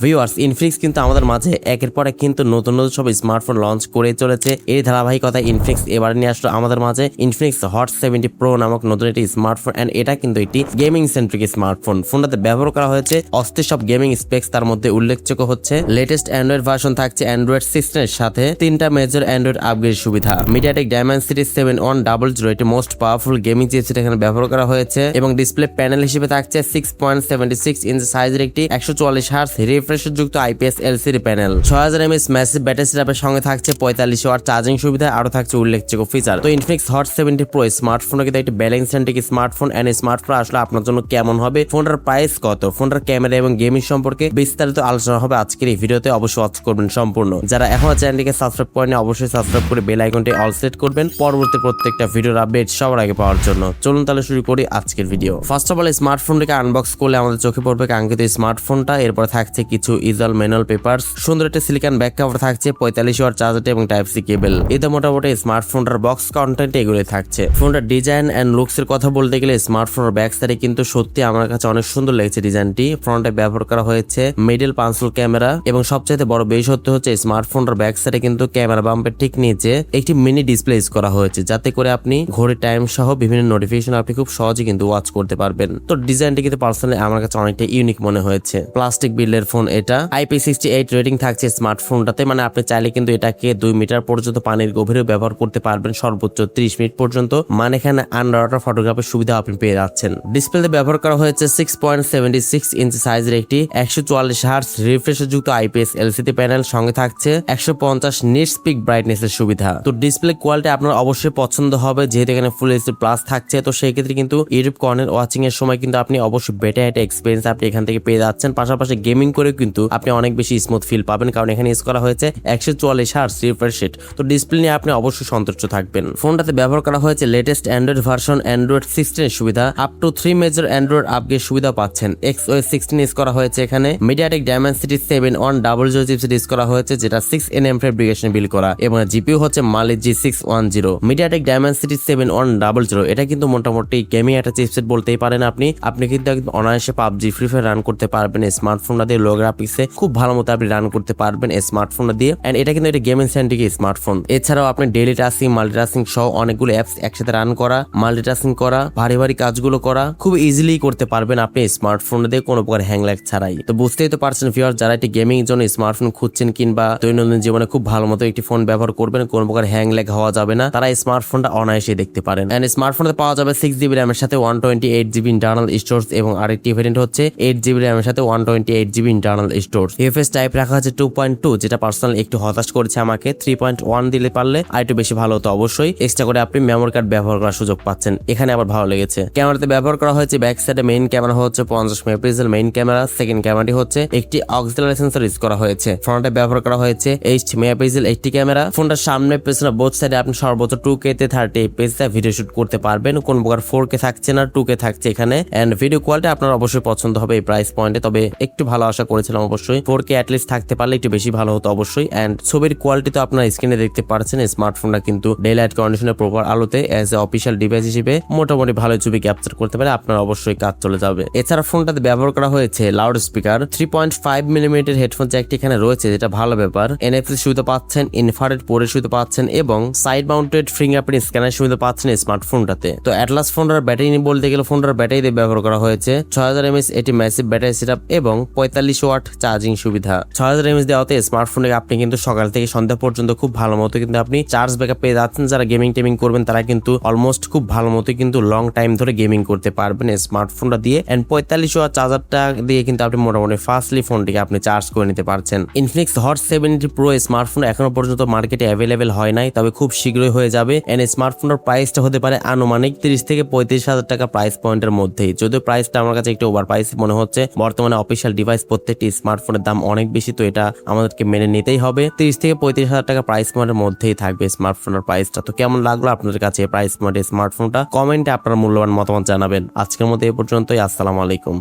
Viewers, Infinix কিন্তু আমাদের মাঝে একের পর এক কিন্তু নতুন নতুন সব স্মার্টফোন লঞ্চ করে চলেছে। এই ধারাবাহিকতায় ইনফিনিক্স এবার নিয়ে আসলো আমাদের মাঝে ইনফিনিক্স হট 70 প্রো নামক নতুন একটি স্মার্টফোন। এন্ড এটা কিন্তু একটি গেমিং সেন্ট্রিক স্মার্টফোন। ফোনটাতে ব্যবহার করা হয়েছে অস্থির সব গেমিং স্পেক্স। তার মধ্যে উল্লেখযোগ্য হচ্ছে লেটেস্ট অ্যান্ড্রয়েড ভার্সন থাকছে অ্যান্ড্রয়েড 16 এর সাথে 3টা মেজর অ্যান্ড্রয়েড আপগ্রেড সুবিধা। মিডিয়াটেক ডায়মেনসিটি 7100 এটি মোস্ট পাওয়ারফুল গেমিং চিপসেট এখানে ব্যবহার করা হয়েছে এবং ডিসপ্লে প্যানেল হিসেবে থাকছে 6.76 ইঞ্চি সাইজের একটি 144 হার্জ রিফ্রেশ যুক্ত IPS LCD panel. 6000 mAh massive battery সেটআপের সঙ্গে থাকছে 45 ওয়াট চার্জিং সুবিধা। আরো থাকছে উল্লেখযোগ্য ফিচার। তো ইনফিনিক্স হট 70 প্রো স্মার্টফোনটা কিন্তু একটি balance centric smartphone. And smartphone আসলে আপনার জন্য কেমন হবে, ফোনটার প্রাইস কত, ফোনটার ক্যামেরা এবং গেমিং সম্পর্কে বিস্তারিত আলোচনা হবে আজকের এই ভিডিওতে। অবশ্যই ওয়াচ করবেন সম্পূর্ণ। যারা এখনো চ্যানেলটিকে সাবস্ক্রাইব করেনি অবশ্যই সাবস্ক্রাইব করে বেল আইকনটি অল সেট করবেন পরবর্তী প্রত্যেকটা ভিডিওর আপডেট সবার আগে পাওয়ার জন্য। চলুন তাহলে শুরু করি আজকের ভিডিও। ফার্স্ট অফ অল স্মার্টফোনটিকে আনবক্স করলে আমাদের চোখে পড়বে কাঙ্ক্ষিত স্মার্টফোনটা। এরপর থাকছে কিছু ইজাল ম্যানুয়াল পেপারস, সুন্দর একটা সিলিকন ব্যাক কভার থাকছে, 45 ওয়াট চার্জার এবং টাইপ সি কেবল। এটা মোটামুটি স্মার্টফোনটার বক্স কন্টেন্ট এগুলো থাকছে। ফোনটার ডিজাইন এন্ড লুকস এর কথা বলতে গেলে স্মার্টফোনের ব্যাক সাইডে কিন্তু সত্যি আমার কাছে অনেক সুন্দর লেগেছে ডিজাইনটি। ফ্রন্টে ব্যবহার করা হয়েছে মিডল পাঁচল ক্যামেরা এবং সবচাইতে বড় বিশেষত্ব হচ্ছে স্মার্টফোনটার ব্যাক সাইডে কিন্তু ক্যামেরা বাম্পের ঠিক নিচে একটি মিনি ডিসপ্লে ইউজ করা হয়েছে, যাতে করে আপনি ঘড়ি টাইম সহ বিভিন্ন নোটিফিকেশন আপনি খুব সহজে কিন্তু ওয়াচ করতে পারবেন। তো ডিজাইনটি কিন্তু পার্সোনালি আমার কাছে অনেকটা ইউনিক মনে হয়েছে। প্লাস্টিক বিল্ডের ফোন এটা। IP68 রেটিং থাকছে স্মার্টফোনটাতে, মানে আপনি চাইলে কিন্তু এটাকে 2 মিটার পর্যন্ত পানির গভীরে ব্যবহার করতে পারবেন, সর্বোচ্চ 30 মিনিট পর্যন্ত। মানে এখানে আন্ডার ওয়াটার ফটোগ্রাফির সুবিধা আপনি পেয়ে যাচ্ছেন। ডিসপ্লেতে ব্যবহার করা হয়েছে 6.76 ইঞ্চি সাইজের একটি 144 হার্জ রিফ্রেশ যুক্ত আইপিএস এলসিডি প্যানেল। সঙ্গে থাকছে 150 নিটস পিক ব্রাইটনেস এর সুবিধা। তো ডিসপ্লে কোয়ালিটি আপনার অবশ্যই পছন্দ হবে, যেহেতু এখানে ফুল এইচডি প্লাস থাকছে। তো সেই ক্ষেত্রে কিন্তু ইউটিউব কন্টেন্ট ওয়াচিং এর সময় কিন্তু আপনি অবশ্যই বেটার একটা এক্সপিরিয়েন্স আপনি এখান থেকে পেয়ে যাচ্ছেন। পাশাপাশি গেমিং করে কিন্তু আপনি অনেক বেশি স্মুথ ফিল পাবেন, কারণ এখানে ইউজ করা হয়েছে 144 হার্জ রিফ্রেশ রেট। তো ডিসপ্লে নিয়ে আপনি অবশ্যই সন্তুষ্ট থাকবেন। ফোনটাতে ব্যবহার করা হয়েছে লেটেস্ট অ্যান্ড্রয়েড ভার্সন অ্যান্ড্রয়েড 16 এর সুবিধা। Up to 3 major Android upgrade সুবিধা পাচ্ছেন। XOS 16 ইউজ করা হয়েছে এখানে। মিডিয়াটেক ডায়মেনসিটি 7100 চিপসেট ইউজ করা হয়েছে, যেটা 6 nm ফেব্রিকেশন বিল করা এবং জিপিইউ হচ্ছে Mali G610। মিডিয়াটেক ডায়মেনসিটি 7100 এটা কিন্তু মোটামুটি গেমিং একটা চিপসেট বলতেই পারেন। আপনি কিন্তু একদম অনায়াসে পাবজি ফ্রি ফায়ার রান করতে পারবেন স্মার্টফোনটা দিয়ে। লো গ্রাফিক্সে খুব ভালো মতো আপনি রান করতে পারবেন স্মার্টফোনটা দিয়ে। এন্ড এটা কিন্তু একটা গেমিং সেন্ট্রিক স্মার্টফোন। এছাড়াও আপনি ডেইলি টাস্কিং, মাল্টিটাস্কিং সহ অনেকগুলো অ্যাপস একসাথে রান করা, মাল্টিটাস্কিং করা, ভারী ভারী কাজগুলো করা খুব ইজিলি করতে পারবেন আপনি স্মার্টফোন দিয়ে কোনো প্রকার হ্যাং ল্যাগ ছাড়াই। তো বুঝতেই তো পারছেন ভিউয়ার, যারা একটি গেমিং এর জন্য স্মার্টফোন খুঁজছেন কিংবা দৈনন্দিন জীবনে খুব ভালো মতো একটি ফোন ব্যবহার করবেন, কোনো প্রকার হ্যাং ল্যাগ হওয়া যাবে না, তারা স্মার্টফোনটা অনায়াসে দেখতে পারেন। এন্ড স্মার্টফোনে পাওয়া যাবে 6GB র্যামের সাথে 128GB ইন্টারনাল স্টোরেজ এবং আরেকটি ভেরিয়েন্ট হচ্ছে 8GB র্যামের সাথে 128GB internal storage. UFS type রাখা আছে 2.2, যেটা পার্সোনালি একটু হতাশ করেছে আমাকে। 3.1 দিলে পারলে আরেকটু বেশি ভালো হতো। অবশ্যই এক্সট্রা করে আপনি মেমোরি কার্ড ব্যবহার করার সুযোগ পাচ্ছেন, এখানে আবার ভালো লেগেছে। ক্যামেরাতে ব্যবহার করা হয়েছে ব্যাক সাইডে মেইন ক্যামেরা হচ্ছে 50 মেগাপিক্সেল মেইন ক্যামেরা। সেকেন্ড ক্যামেরাটি হচ্ছে একটি অক্সিলারি সেন্সর ইউজ করা হয়েছে। ফ্রন্টে ব্যবহার করা হয়েছে 8 মেগাপিক্সেল একটি ক্যামেরা। ফোনটার সামনে পেছনে বোথ সাইডে আপনি সর্বোচ্চ 2K তে 30 fps ভিডিও শুট করতে পারবেন। কোন প্রকার 4K থাকছে না, 2K থাকছে এখানে। এন্ড ভিডিও কোয়ালিটি আপনার অবশ্যই পছন্দ হবে এই প্রাইস পয়েন্টে, তবে একটু ভালো আশা করেছিলাম অবশ্যই। 4K অ্যাটলিস্ট থাকতে পারলে একটু বেশি ভালো হতো অবশ্যই। এন্ড ছবির কোয়ালিটি তো আপনার স্ক্রিনে দেখতে পাচ্ছেন। স্মার্টফোনটা কিন্তু ডে লাইট কন্ডিশনে প্রপার আলোতে এজ এ অফিসিয়াল ডিভাইস হিসেবে মোটামুটি ভালো ছবি ক্যাপচার করতে পারে, আপনার অবশ্যই কাজ চলে যাবে। এছাড়া ফোনটাতে ব্যবহার করা হয়েছে লাউড স্পিকার, 3.5 মিলিমিটার হেডফোন জ্যাকটি এখানে রয়েছে, যেটা ভালো ব্যাপার। NFC সুবিধা পাচ্ছেন, ইনফ্রারেড পোর্টের সুবিধা পাচ্ছেন এবং সাইড মাউন্টেড ফিঙ্গারপ্রিন্ট স্ক্যানার সুবিধা পাচ্ছেন স্মার্টফোনটাতে। তো অ্যাটলাস ফোনটার ব্যাটারি নিয়ে বলতে গেলে ফোনটার ব্যাটারি দিয়ে ব্যবহার করা হয়েছে 6000 mAh এটি ম্যাসিভ ব্যাটারি সেটআপ এবং 45 ওয়াট চার্জিং সুবিধা। 6000 mAh দেওয়াতে স্মার্টফোনে আপনি কিন্তু সকাল থেকে সন্ধ্যা পর্যন্ত খুব ভালো মতো কিন্তু আপনি চার্জ ব্যাকআপ পেয়ে যাচ্ছেন। যারা গেমিং টেমিং করবেন তারা কিন্তু অলমোস্ট খুব ভালো মতো কিন্তু লং টাইম ধরে গেমিং করতে পারবেন স্মার্টফোনটা দিয়ে। এন্ড 45 ওয়াট চার্জারটা দিয়ে কিন্তু আপনি মোটামুটি ফাস্টলি ফোনটিকে আপনি চার্জ করে নিতে পারছেন। ইনফিনিক্স হট 70 প্রো স্মার্টফোন এখনো পর্যন্ত মার্কেটে অ্যাভেলেবেল হয় নাই, তবে খুব শীঘ্রই হয়ে যাবে। এন্ড স্মার্টফোনের প্রাইসটা হতে পারে আনুমানিক 30 থেকে 35,000 টাকা প্রাইস পয়েন্টের মধ্যেই। যদিও প্রাইসটা আমার কাছে একটু ওভার প্রাইস মনে হচ্ছে। বর্তমানে অফিসিয়াল ডিভাইস প্রত্যেকটি স্মার্টফোনের দাম অনেক বেশি, তো এটা আমাদেরকে মেনে নিতেই হবে। 30 থেকে 35,000 টাকা প্রাইস পয়েন্টের মধ্যেই থাকবে স্মার্টফোনের প্রাইসটা। তো কেমন লাগলো আপনাদের কাছে প্রাইস পয়েন্টের স্মার্টফোনটা? কমেন্টে আপনার মূল্যবান মতামত জানাবেন। আজকের মতো এ পর্যন্তই। আসসালামু আলাইকুম।